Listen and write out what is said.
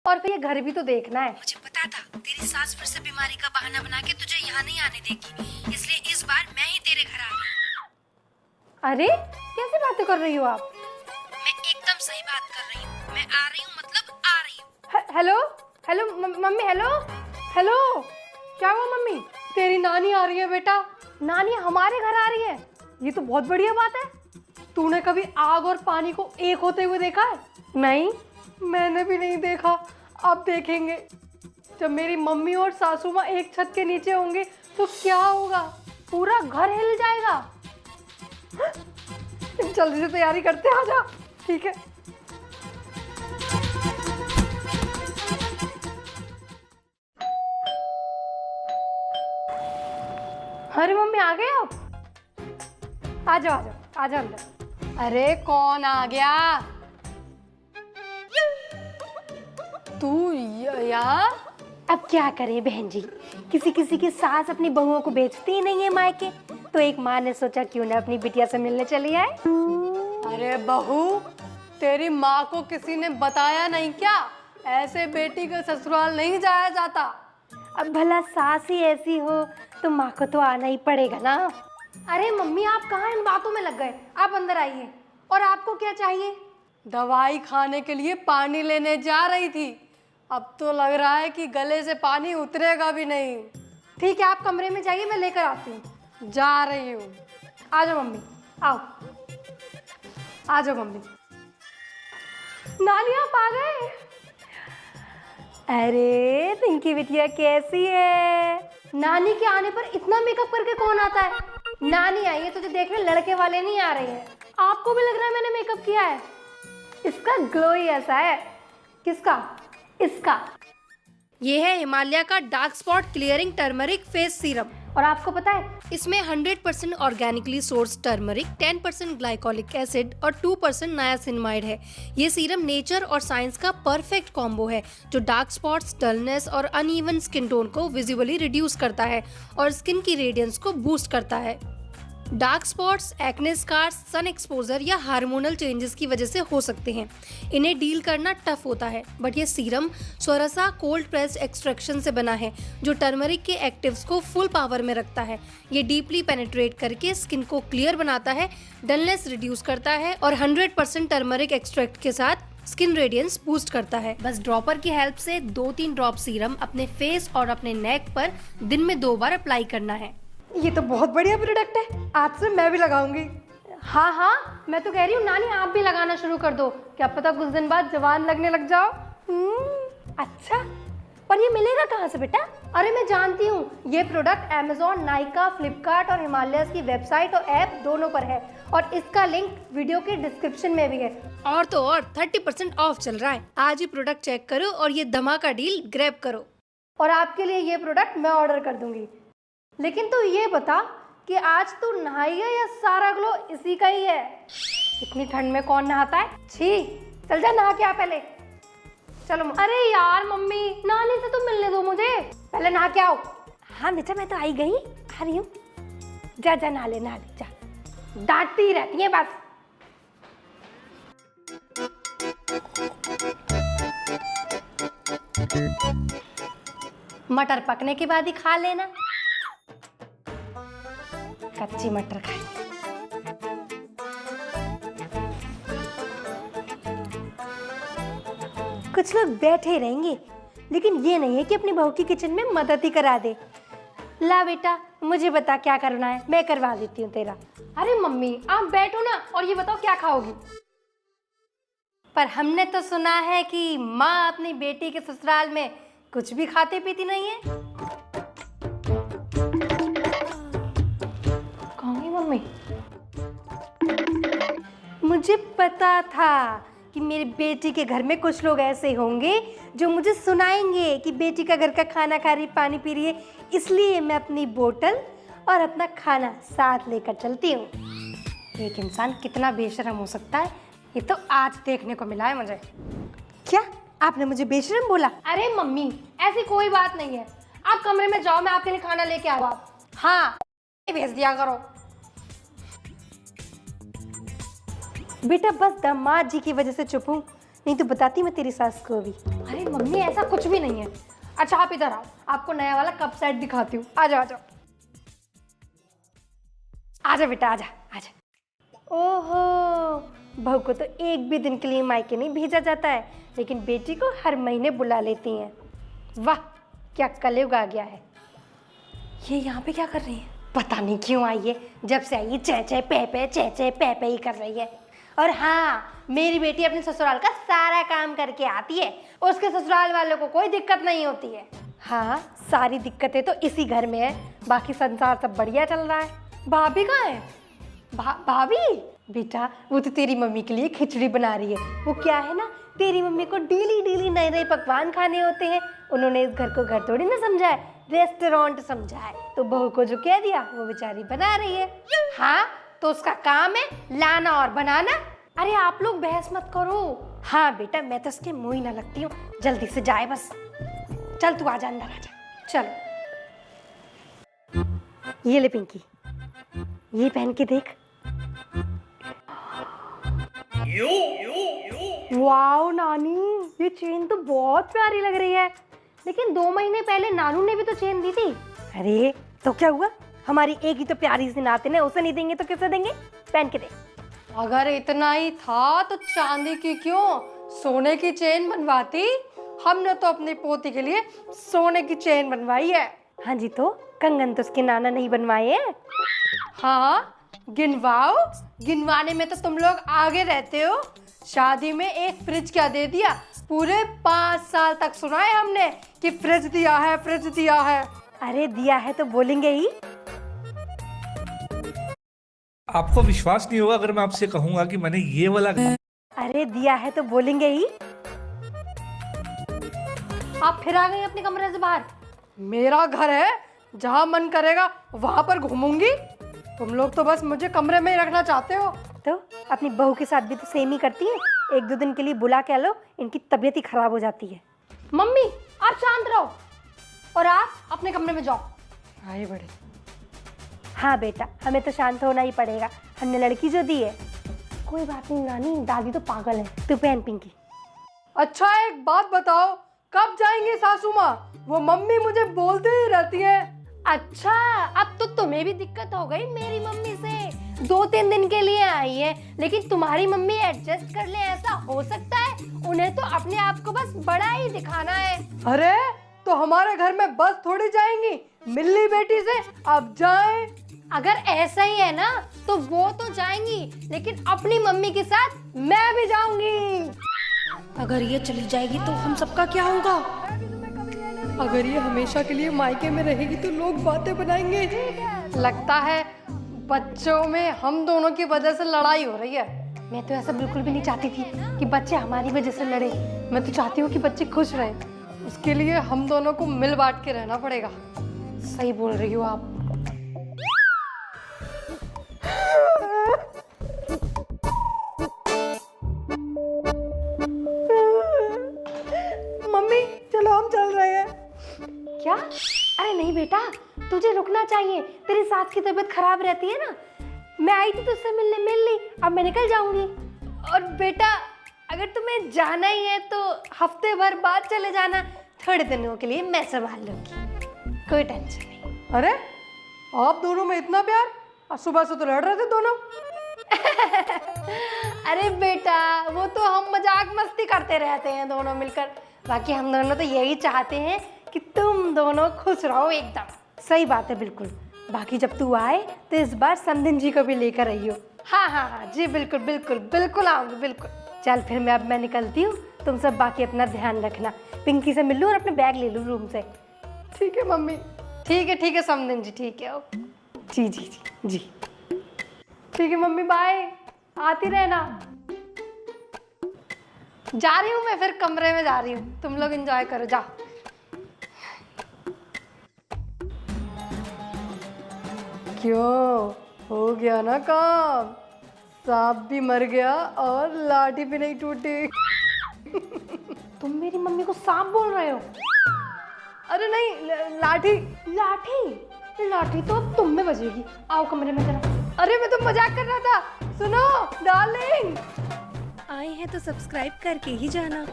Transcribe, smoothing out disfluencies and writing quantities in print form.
और फिर ये घर भी तो देखना है। मुझे पता था तेरी सास फिर से बीमारी का बहाना बना के तुझे यहाँ नहीं आने देगी, इसलिए इस बार मैं ही तेरे घर आ रही हूँ। अरे कैसी बातें कर रही हो आप? मैं एकदम सही बात कर रही हूँ। मैं आ रही हूँ मतलब आ रही हूँ। Hello hello mummy, hello hello, क्या हुआ मम्मी? तेरी नानी आ रही है बेटा। नानी हमारे घर आ रही है? ये तो बहुत बढ़िया बात है। तूने कभी आग और पानी को एक होते हुए देखा है? नहीं, मैंने भी नहीं देखा। अब देखेंगे। जब मेरी मम्मी और सासू माँ एक छत के नीचे होंगे तो क्या होगा? पूरा घर हिल जाएगा। जल्दी से तैयारी करते, आ जा। ठीक है। अरे मम्मी आ गए आप? आ जाओ आ जाओ आ जाओ अंदर। अरे कौन आ गया? तू यहाँ? अब क्या करें बहन जी, किसी किसी की सास अपनी बहुओं को बेचती ही नहीं है मायके, तो एक माँ ने सोचा क्यों ना अपनी बिटिया से मिलने चली आए। अरे बहू, तेरी माँ को किसी ने बताया नहीं क्या? ऐसे बेटी के ससुराल नहीं जाया जाता। अब भला सास ही ऐसी हो तो माँ को तो आना ही पड़ेगा ना। अरे मम्मी, आप कहाँ इन बातों में लग गए? आप अंदर आइए। और आपको क्या चाहिए? दवाई खाने के लिए पानी लेने जा रही थी। अब तो लग रहा है कि गले से पानी उतरेगा भी नहीं। ठीक है, आप कमरे में जाइए, मैं लेकर आती हूँ। जा रही हूँ। आ जाओ मम्मी, आओ। आ जाओ मम्मी। नानी आप आ गए? अरे पिंकी बिटिया कैसी है? नानी के आने पर इतना मेकअप करके कौन आता है? नानी आई है तुझे देखने, लड़के वाले नहीं आ रहे हैं। आपको भी लग रहा है मैंने मेकअप किया है? इसका ग्लो ही ऐसा है। किसका? इसका। ये है हिमालय का dark spot clearing turmeric face serum. और आपको पता है इसमें 100% organically source turmeric, 10% glycolic acid और 2% नायासिनमाइड है। ये सीरम नेचर और साइंस का परफेक्ट कॉम्बो है जो डार्क स्पॉट्स, डलनेस और अनइवन स्किन टोन को विजिबली रिड्यूस करता है और स्किन की रेडियंस को बूस्ट करता है। Dark spots, acne scars, sun exposure या हार्मोनल चेंजेस की वजह से हो सकते हैं। इन्हें डील करना टफ होता है, बट ये सीरम स्वरसा कोल्ड प्रेस्ड एक्सट्रैक्शन से बना है जो टर्मरिक के एक्टिव्स को फुल पावर में रखता है। ये डीपली पेनिट्रेट करके स्किन को क्लियर बनाता है, डलनेस रिड्यूस करता है और 100% टर्मरिक एक्सट्रैक्ट के साथ स्किन रेडियंस बूस्ट करता है। बस ड्रॉपर की हेल्प से 2-3 ड्रॉप सीरम अपने फेस और अपने नेक पर दिन में 2 बार अप्लाई करना है। ये तो बहुत बढ़िया प्रोडक्ट है, आज से मैं भी लगाऊंगी। हाँ हाँ, मैं तो कह रही हूँ नानी आप भी लगाना शुरू कर दो, क्या पता कुछ दिन बाद जवान लगने लग जाओ। अच्छा, पर ये मिलेगा कहाँ से बेटा? अरे मैं जानती हूँ, ये प्रोडक्ट Amazon, नाइका, फ्लिपकार्ट और हिमालय की वेबसाइट और ऐप दोनों पर है और इसका लिंक वीडियो के डिस्क्रिप्शन में भी है। और तो और 30% ऑफ चल रहा है। आज ही प्रोडक्ट चेक करो और ये धमाका डील ग्रैब करो। और आपके लिए ये प्रोडक्ट मैं ऑर्डर कर दूंगी। लेकिन तू ये बता कि आज तू नहाई है या सारा ग्लो इसी का ही है? इतनी ठंड में कौन नहाता है? छी, चल जा नहा के आ पहले। चलो। अरे यार मम्मी, नानी से तो मिलने दो मुझे, पहले नहा के आओ। हाँ बेटा, मैं तो आई गई, आ रही हूँ। जा जा नहा ले जा। डांटती रहती है बस। मटर पकने के बाद ही खा लेना, कच्ची मटर खाए। कुछ लोग बैठे रहेंगे, लेकिन ये नहीं है कि अपनी बहू की किचन में मदद ही करा दे। ला बेटा, मुझे बता क्या करना है, मैं करवा देती हूँ तेरा। अरे मम्मी आप बैठो ना, और ये बताओ क्या खाओगी? पर हमने तो सुना है कि माँ अपनी बेटी के ससुराल में कुछ भी खाती पीती नहीं है। मम्मी, मुझे पता था कि मेरी बेटी के घर में कुछ लोग ऐसे होंगे जो मुझे सुनाएंगे कि बेटी का घर का खाना खा रही, पानी पी रही है, इसलिए मैं अपनी बोतल और अपना खाना साथ लेकर चलती हूँ। एक इंसान कितना बेशरम हो सकता है, ये तो आज देखने को मिला है मुझे। क्या आपने मुझे बेशरम बोला? अरे मम्मी, ऐसी कोई बात नहीं है। आप कमरे में जाओ, मैं आपके लिए खाना लेके आऊँ। आप हाँ भेज दिया करो। बेटा बस दामाद जी की वजह से चुप हूँ, नहीं तो बताती मैं तेरी सास को भी। अरे मम्मी ऐसा कुछ भी नहीं है। अच्छा आप इधर आओ, आपको नया वाला कप सेट दिखाती हूँ। आ जाओ आ जाओ, आजा बेटा आजा आजा। ओहो, बहू को तो एक भी दिन के लिए मायके नहीं भेजा जाता है, लेकिन बेटी को हर महीने बुला लेती हैं। वाह क्या कलयुग आ गया है। ये यहाँ पे क्या कर रही है? पता नहीं क्यों आई है, जब से आई है चे चे पे ही कर रही है। और हाँ, मेरी बेटी अपने ससुराल का सारा काम करके आती है, उसके ससुराल वालों को कोई दिक्कत नहीं होती है। हाँ, सारी दिक्कतें तो इसी घर में है, बाकी संसार सब बढ़िया चल रहा है। भाभी कहाँ है? भाभी बेटा, वो तो तेरी मम्मी के लिए खिचड़ी बना रही है। वो क्या है ना, तेरी मम्मी को डेली डेली नए नए पकवान खाने होते हैं। उन्होंने इस घर को घर थोड़ी ना समझा है, रेस्टोरेंट समझा है। तो बहू को जो कह दिया वो बेचारी बना रही है। हाँ, तो उसका काम है लाना और बनाना। अरे आप लोग बहस मत करो। हाँ बेटा, मैं तो उसके मुंह ही ना लगती हूँ, जल्दी से जाए बस। चल तू आजा, अंदर आजा। चल ये ले पिंकी, ये पहन के देख। वाओ नानी, ये चेन तो बहुत प्यारी लग रही है। लेकिन 2 महीने पहले नानू ने भी तो चेन दी थी। अरे तो क्या हुआ, हमारी एक ही तो प्यारी सी नातिन है, उसे नहीं देंगे तो किसे देंगे? पहन के दे। अगर इतना ही था तो चांदी की क्यों, सोने की चेन बनवाती। हमने तो अपनी पोती के लिए सोने की चेन बनवाई है। हाँ जी, तो कंगन तो उसके नाना नहीं बनवाए हैं। हाँ गिनवाओ, गिनवाने में तो तुम लोग आगे रहते हो। शादी में एक फ्रिज क्या दे दिया, पूरे 5 साल तक सुना है हमने कि फ्रिज दिया है, फ्रिज दिया है। अरे दिया है तो बोलेंगे ही। आपको विश्वास नहीं होगा अगर मैं आपसे कहूंगा कि मैंने ये वाला। अरे दिया है तो बोलेंगे ही। आप फिर आ गए अपने कमरे से बाहर। मेरा घर है, जहां मन करेगा वहां पर घूमूंगी। तुम लोग तो बस मुझे कमरे में ही रखना चाहते हो। तो अपनी बहू के साथ भी तो सेम ही करती है, 1-2 दिन के लिए बुला के लो, इनकी तबीयत ही खराब हो जाती है। मम्मी आप शांत रहो और आप अपने कमरे में जाओ। आए बड़े। हाँ बेटा, हमें तो शांत होना ही पड़ेगा, हमने लड़की जो दी है। कोई बात नहीं नानी, दादी तो पागल है। तू पहन पिंकी। अच्छा एक बात बताओ, कब जाएंगे सासू माँ? वो मम्मी मुझे बोलते ही रहती है। अच्छा, अब तो तुम्हें भी दिक्कत हो गई मेरी मम्मी से। 2-3 दिन के लिए आई है, लेकिन तुम्हारी मम्मी एडजस्ट कर ले, ऐसा हो सकता है? उन्हें तो अपने आप को बस बड़ा ही दिखाना है। अरे तो हमारे घर में बस थोड़ी जाएंगी, मिल्ली बेटी से अब जाएं। अगर ऐसा ही है ना तो वो तो जाएंगी, लेकिन अपनी मम्मी के साथ मैं भी जाऊंगी। अगर ये चली जाएगी तो हम सबका क्या होगा? अगर ये हमेशा के लिए मायके में रहेगी तो लोग बातें बनाएंगे। लगता है बच्चों में हम दोनों की वजह से लड़ाई हो रही है। मैं तो ऐसा बिल्कुल भी नहीं चाहती थी कि बच्चे हमारी वजह से लड़े। मैं तो चाहती हूँ कि बच्चे खुश रहें। उसके लिए हम दोनों को मिल बांट के रहना पड़ेगा। सही बोल रही हो आप। मम्मी चलो हम चल रहे हैं। क्या? अरे नहीं बेटा, तुझे रुकना चाहिए, तेरी सास की तबीयत खराब रहती है ना। मैं आई थी तुझसे मिलने, मिल ली, अब मैं निकल जाऊंगी। और बेटा अगर तुम्हें जाना ही है तो हफ्ते भर बाद चले जाना, थोड़े दिनों के लिए मैं संभाल लूंगी, कोई टेंशन नहीं। अरे आप दोनों में इतना प्यार? सुबह से तो लड़ रहे थे दोनों। अरे बेटा वो तो हम मजाक मस्ती करते रहते हैं दोनों मिलकर, बाकी हम दोनों तो यही चाहते हैं कि तुम दोनों खुश रहो एकदम। सही बात है बिल्कुल। बाकी जब तू आए तो इस बार समधिन जी को भी लेकर आई हो। हाँ हाँ हाँ जी बिल्कुल बिल्कुल बिल्कुल आऊंगी बिल्कुल। चल फिर मैं निकलती हूँ, तुम सब बाकी अपना ध्यान रखना। पिंकी से मिल लूँ और अपने बैग ले लूँ रूम से। ठीक है मम्मी। ठीक है समधिन जी, ठीक है। जी जी जी जी ठीक है मम्मी, बाय, आती रहना। जा रही हूँ मैं, फिर कमरे में जा रही हूँ, तुम लोग एंजॉय करो, जाओ। क्यों, हो गया ना काम? सांप भी मर गया और लाठी भी नहीं टूटी। तुम मेरी मम्मी को सांप बोल रहे हो? अरे नहीं, लाठी तो अब तुम में बजेगी। आओ कमरे में जरा। अरे मैं तो मजाक कर रहा था। सुनो डार्लिंग, आई हैं तो सब्सक्राइब करके ही जाना।